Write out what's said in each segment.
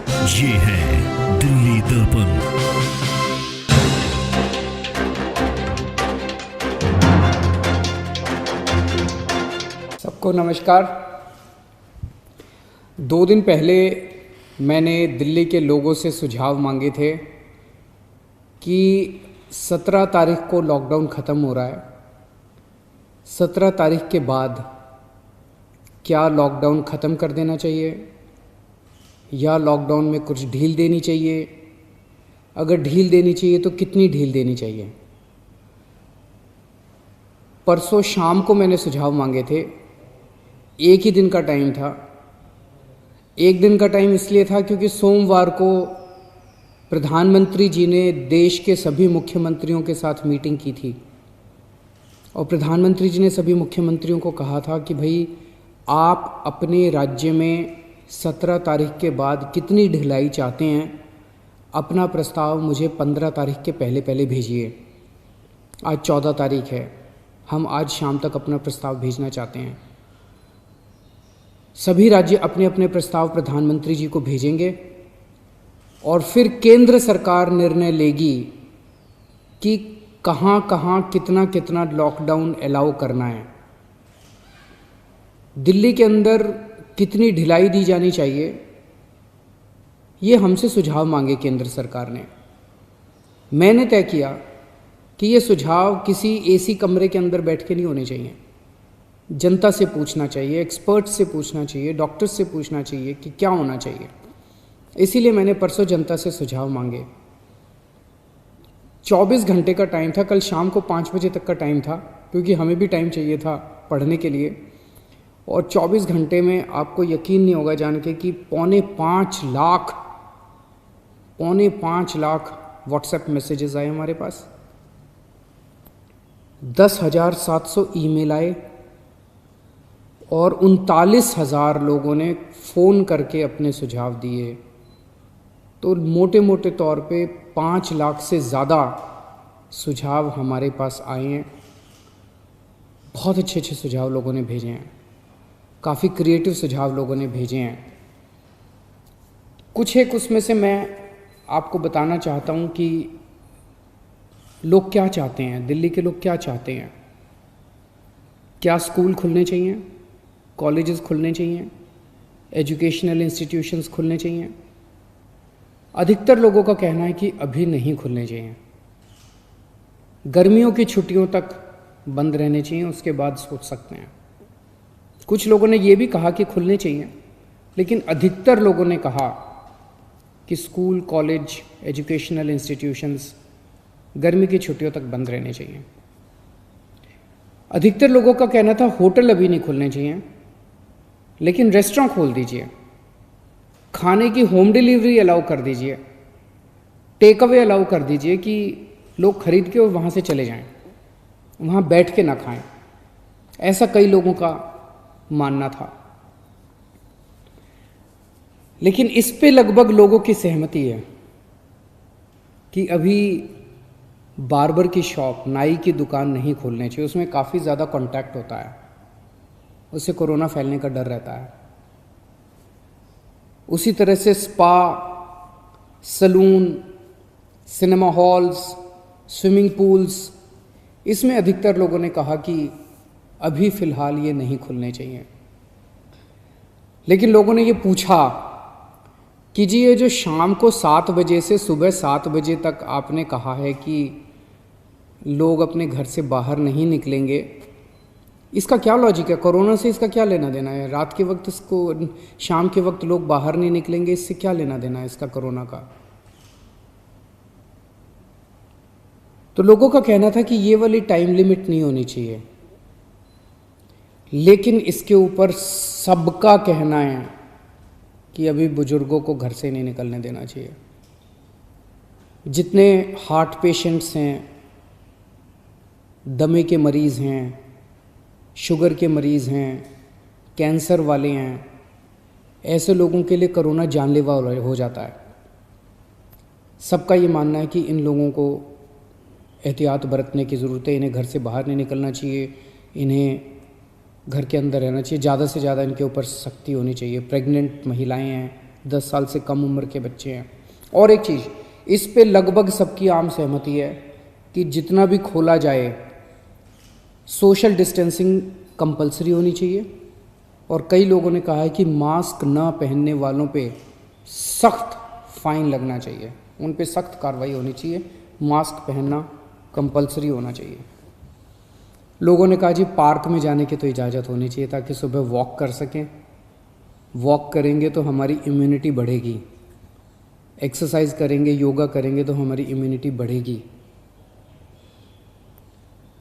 ये है दिल्ली दर्पण। सबको नमस्कार। 2 दिन पहले मैंने दिल्ली के लोगों से सुझाव मांगे थे कि 17 तारीख को लॉकडाउन ख़त्म हो रहा है। 17 तारीख के बाद क्या लॉकडाउन ख़त्म कर देना चाहिए या लॉकडाउन में कुछ ढील देनी चाहिए? अगर ढील देनी चाहिए तो कितनी ढील देनी चाहिए? परसों शाम को मैंने सुझाव मांगे थे। एक ही दिन का टाइम था। एक दिन का टाइम इसलिए था क्योंकि सोमवार को प्रधानमंत्री जी ने देश के सभी मुख्यमंत्रियों के साथ मीटिंग की थी और प्रधानमंत्री जी ने सभी मुख्यमंत्रियों को कहा था कि भाई आप अपने राज्य में 17 तारीख के बाद कितनी ढिलाई चाहते हैं, अपना प्रस्ताव मुझे 15 तारीख के पहले पहले भेजिए। आज 14 तारीख है, हम आज शाम तक अपना प्रस्ताव भेजना चाहते हैं। सभी राज्य अपने अपने प्रस्ताव प्रधानमंत्री जी को भेजेंगे और फिर केंद्र सरकार निर्णय लेगी कि कहाँ कहाँ कितना कितना लॉकडाउन अलाउ करना है, दिल्ली के अंदर कितनी ढिलाई दी जानी चाहिए। ये हमसे सुझाव मांगे केंद्र सरकार ने। मैंने तय किया कि ये सुझाव किसी एसी कमरे के अंदर बैठ के नहीं होने चाहिए। जनता से पूछना चाहिए, एक्सपर्ट से पूछना चाहिए, डॉक्टर से पूछना चाहिए कि क्या होना चाहिए। इसीलिए मैंने परसों जनता से सुझाव मांगे। 24 घंटे का टाइम था। कल शाम को 5 बजे तक का टाइम था क्योंकि हमें भी टाइम चाहिए था पढ़ने के लिए। और 24 घंटे में आपको यकीन नहीं होगा जान के कि पौने 5 लाख व्हाट्सएप मैसेजेस आए हमारे पास, 10,700 ईमेल आए और 39,000 लोगों ने फ़ोन करके अपने सुझाव दिए। तो मोटे मोटे तौर पे 5 लाख से ज़्यादा सुझाव हमारे पास आए हैं। बहुत अच्छे अच्छे सुझाव लोगों ने भेजे हैं, काफ़ी क्रिएटिव सुझाव लोगों ने भेजे हैं। कुछ एक उसमें से मैं आपको बताना चाहता हूँ कि लोग क्या चाहते हैं, दिल्ली के लोग क्या चाहते हैं। क्या स्कूल खुलने चाहिए, कॉलेजेस खुलने चाहिए, एजुकेशनल इंस्टीट्यूशंस खुलने चाहिए? अधिकतर लोगों का कहना है कि अभी नहीं खुलने चाहिए, गर्मियों की छुट्टियों तक बंद रहने चाहिए, उसके बाद सोच सकते हैं। कुछ लोगों ने ये भी कहा कि खुलने चाहिए, लेकिन अधिकतर लोगों ने कहा कि स्कूल, कॉलेज, एजुकेशनल इंस्टीट्यूशंस गर्मी की छुट्टियों तक बंद रहने चाहिए। अधिकतर लोगों का कहना था होटल अभी नहीं खुलने चाहिए, लेकिन रेस्टोरेंट खोल दीजिए, खाने की होम डिलीवरी अलाउ कर दीजिए, टेक अवे अलाउ कर दीजिए कि लोग खरीद के और वहाँ से चले जाएं, वहाँ बैठ के ना खाएं। ऐसा कई लोगों का मानना था। लेकिन इस पे लगभग लोगों की सहमति है कि अभी बार्बर की शॉप, नाई की दुकान नहीं खोलनी चाहिए। उसमें काफ़ी ज़्यादा कांटेक्ट होता है, उससे कोरोना फैलने का डर रहता है। उसी तरह से spa, salon, cinema halls, swimming pools, इसमें अधिकतर लोगों ने कहा कि अभी फ़िलहाल ये नहीं खुलने चाहिए। लेकिन लोगों ने ये पूछा कि जी ये जो शाम को 7 बजे से सुबह 7 बजे तक आपने कहा है कि लोग अपने घर से बाहर नहीं निकलेंगे, इसका क्या लॉजिक है? कोरोना से इसका क्या लेना देना है? रात के वक्त इसको, शाम के वक्त लोग बाहर नहीं निकलेंगे, इससे क्या लेना देना है इसका कोरोना का? तो लोगों का कहना था कि ये वाली टाइम लिमिट नहीं होनी चाहिए। लेकिन इसके ऊपर सबका कहना है कि अभी बुजुर्गों को घर से नहीं निकलने देना चाहिए। जितने हार्ट पेशेंट्स हैं, दमे के मरीज़ हैं, शुगर के मरीज़ हैं, कैंसर वाले हैं, ऐसे लोगों के लिए कोरोना जानलेवा हो जाता है। सबका ये मानना है कि इन लोगों को एहतियात बरतने की ज़रूरत है, इन्हें घर से बाहर नहीं निकलना चाहिए, इन्हें घर के अंदर रहना चाहिए, ज़्यादा से ज़्यादा इनके ऊपर सख्ती होनी चाहिए। प्रेग्नेंट महिलाएं हैं, 10 साल से कम उम्र के बच्चे हैं। और एक चीज़, इस पे लगभग सबकी आम सहमति है कि जितना भी खोला जाए सोशल डिस्टेंसिंग कंपलसरी होनी चाहिए। और कई लोगों ने कहा है कि मास्क ना पहनने वालों पे सख्त फाइन लगना चाहिए, उन पे सख्त कार्रवाई होनी चाहिए, मास्क पहनना कंपलसरी होना चाहिए। लोगों ने कहा जी पार्क में जाने की तो इजाज़त होनी चाहिए ताकि सुबह वॉक कर सकें, वॉक करेंगे तो हमारी इम्यूनिटी बढ़ेगी, एक्सरसाइज करेंगे, योगा करेंगे तो हमारी इम्यूनिटी बढ़ेगी।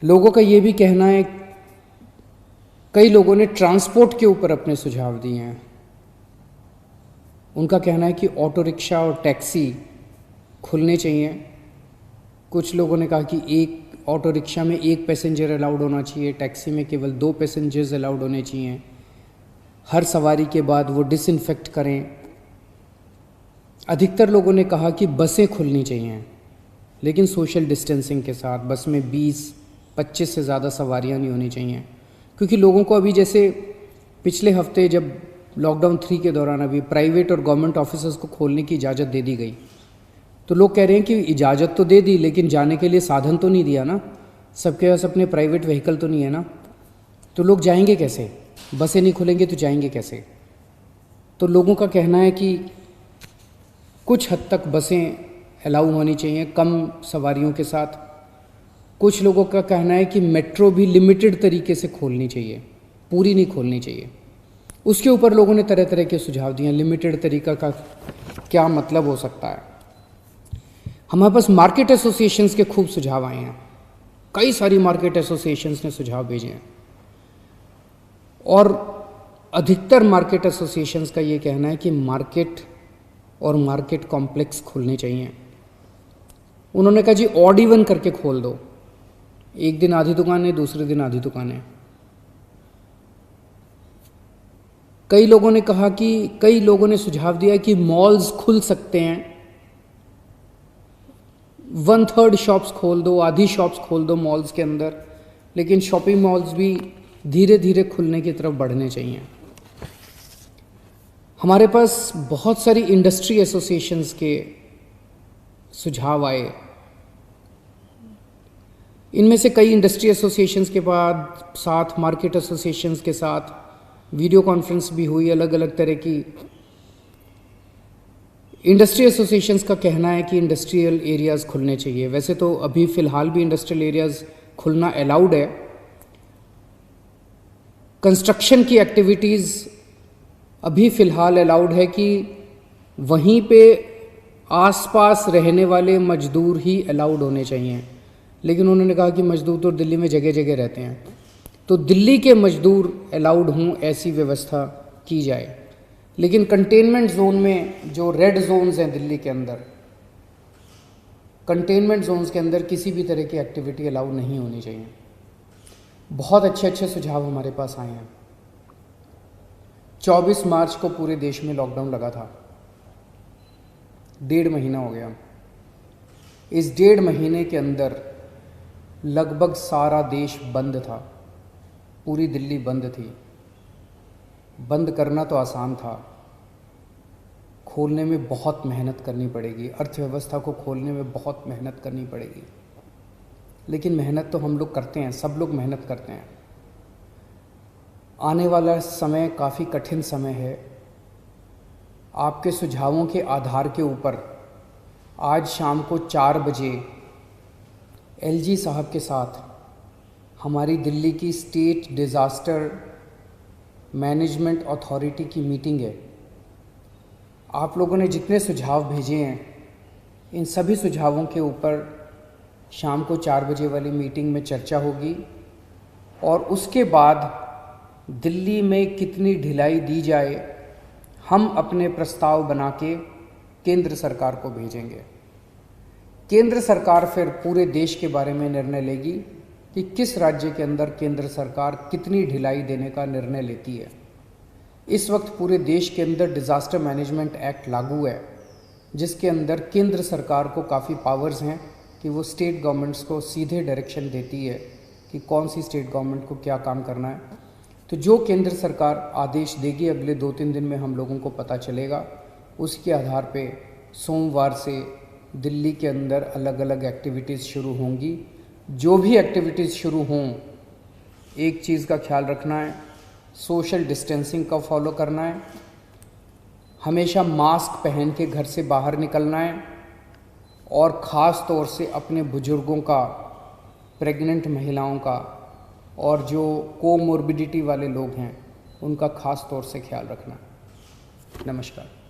लोगों का ये भी कहना है, कई लोगों ने ट्रांसपोर्ट के ऊपर अपने सुझाव दिए हैं। उनका कहना है कि ऑटो रिक्शा और टैक्सी खुलने चाहिए। कुछ लोगों ने कहा कि एक ऑटो रिक्शा में 1 पैसेंजर अलाउड होना चाहिए, टैक्सी में केवल 2 पैसेंजर्स अलाउड होने चाहिए। हर सवारी के बाद वो डिसइंफेक्ट करें। अधिकतर लोगों ने कहा कि बसें खुलनी चाहिए, लेकिन सोशल डिस्टेंसिंग के साथ। बस में 20-25 से ज़्यादा सवारियां नहीं होनी चाहिए, क्योंकि लोगों को अभी जैसे पिछले हफ्ते जब लॉकडाउन 3 के दौरान अभी प्राइवेट और गवर्नमेंट ऑफिसेज को खोलने की इजाज़त दे दी गई, तो लोग कह रहे हैं कि इजाज़त तो दे दी लेकिन जाने के लिए साधन तो नहीं दिया ना, सबके पास अपने प्राइवेट व्हीकल तो नहीं है ना, तो लोग जाएंगे कैसे? बसें नहीं खुलेंगे तो जाएंगे कैसे? तो लोगों का कहना है कि कुछ हद तक बसें अलाउ होनी चाहिए कम सवारियों के साथ। कुछ लोगों का कहना है कि मेट्रो भी लिमिटेड तरीके से खोलनी चाहिए, पूरी नहीं खोलनी चाहिए। उसके ऊपर लोगों ने तरह तरह के सुझाव दिए। लिमिटेड तरीका का क्या मतलब हो सकता है? हमारे पास मार्केट एसोसिएशंस के खूब सुझाव आए हैं, कई सारी मार्केट एसोसिएशंस ने सुझाव भेजे हैं, और अधिकतर मार्केट एसोसिएशंस का ये कहना है कि मार्केट और मार्केट कॉम्प्लेक्स खुलने चाहिए। उन्होंने कहा जी ऑड इवन करके खोल दो, एक दिन आधी दुकानें, दूसरे दिन आधी दुकानें। कई लोगों ने कहा कि कई लोगों ने सुझाव दिया कि मॉल्स खुल सकते हैं, 1/3 शॉप्स खोल दो, आधी शॉप्स खोल दो मॉल्स के अंदर, लेकिन शॉपिंग मॉल्स भी धीरे धीरे खुलने की तरफ बढ़ने चाहिए। हमारे पास बहुत सारी इंडस्ट्री एसोसिएशंस के सुझाव आए। इनमें से कई इंडस्ट्री एसोसिएशंस के बाद साथ मार्केट एसोसिएशंस के साथ वीडियो कॉन्फ्रेंस भी हुई। अलग अलग तरह की इंडस्ट्री एसोसिएशंस का कहना है कि इंडस्ट्रियल एरियाज़ खुलने चाहिए। वैसे तो अभी फ़िलहाल भी इंडस्ट्रियल एरियाज़ खुलना अलाउड है। कंस्ट्रक्शन की एक्टिविटीज़ अभी फ़िलहाल अलाउड है कि वहीं पे आसपास रहने वाले मजदूर ही अलाउड होने चाहिए, लेकिन उन्होंने कहा कि मजदूर तो दिल्ली में जगह जगह रहते हैं, तो दिल्ली के मजदूर अलाउड हों ऐसी व्यवस्था की जाए। लेकिन कंटेनमेंट जोन में जो रेड जोन्स हैं दिल्ली के अंदर, कंटेनमेंट जोन्स के अंदर किसी भी तरह की एक्टिविटी अलाउ नहीं होनी चाहिए। बहुत अच्छे अच्छे सुझाव हमारे पास आए हैं। 24 मार्च को पूरे देश में लॉकडाउन लगा था, 1.5 महीना हो गया। इस 1.5 महीने के अंदर लगभग सारा देश बंद था, पूरी दिल्ली बंद थी। बंद करना तो आसान था, खोलने में बहुत मेहनत करनी पड़ेगी, अर्थव्यवस्था को खोलने में बहुत मेहनत करनी पड़ेगी। लेकिन मेहनत तो हम लोग करते हैं, सब लोग मेहनत करते हैं। आने वाला समय काफ़ी कठिन समय है। आपके सुझावों के आधार के ऊपर आज शाम को 4 बजे एलजी साहब के साथ हमारी दिल्ली की स्टेट डिज़ास्टर मैनेजमेंट अथॉरिटी की मीटिंग है। आप लोगों ने जितने सुझाव भेजे हैं, इन सभी सुझावों के ऊपर शाम को 4 बजे वाली मीटिंग में चर्चा होगी, और उसके बाद दिल्ली में कितनी ढिलाई दी जाए, हम अपने प्रस्ताव बना के केंद्र सरकार को भेजेंगे। केंद्र सरकार फिर पूरे देश के बारे में निर्णय लेगी कि किस राज्य के अंदर केंद्र सरकार कितनी ढिलाई देने का निर्णय लेती है। इस वक्त पूरे देश के अंदर डिज़ास्टर मैनेजमेंट एक्ट लागू है, जिसके अंदर केंद्र सरकार को काफ़ी पावर्स हैं कि वो स्टेट गवर्नमेंट्स को सीधे डायरेक्शन देती है कि कौन सी स्टेट गवर्नमेंट को क्या काम करना है। तो जो केंद्र सरकार आदेश देगी, अगले 2-3 दिन में हम लोगों को पता चलेगा उसके आधार पे सोमवार से दिल्ली के अंदर अलग अलग एक्टिविटीज़ शुरू होंगी। जो भी एक्टिविटीज़ शुरू हों, एक चीज़ का ख्याल रखना है, सोशल डिस्टेंसिंग का फॉलो करना है, हमेशा मास्क पहन के घर से बाहर निकलना है, और ख़ास तौर से अपने बुज़ुर्गों का, प्रेग्नेंट महिलाओं का और जो कोमोर्बिडिटी वाले लोग हैं उनका ख़ास तौर से ख्याल रखना है। नमस्कार।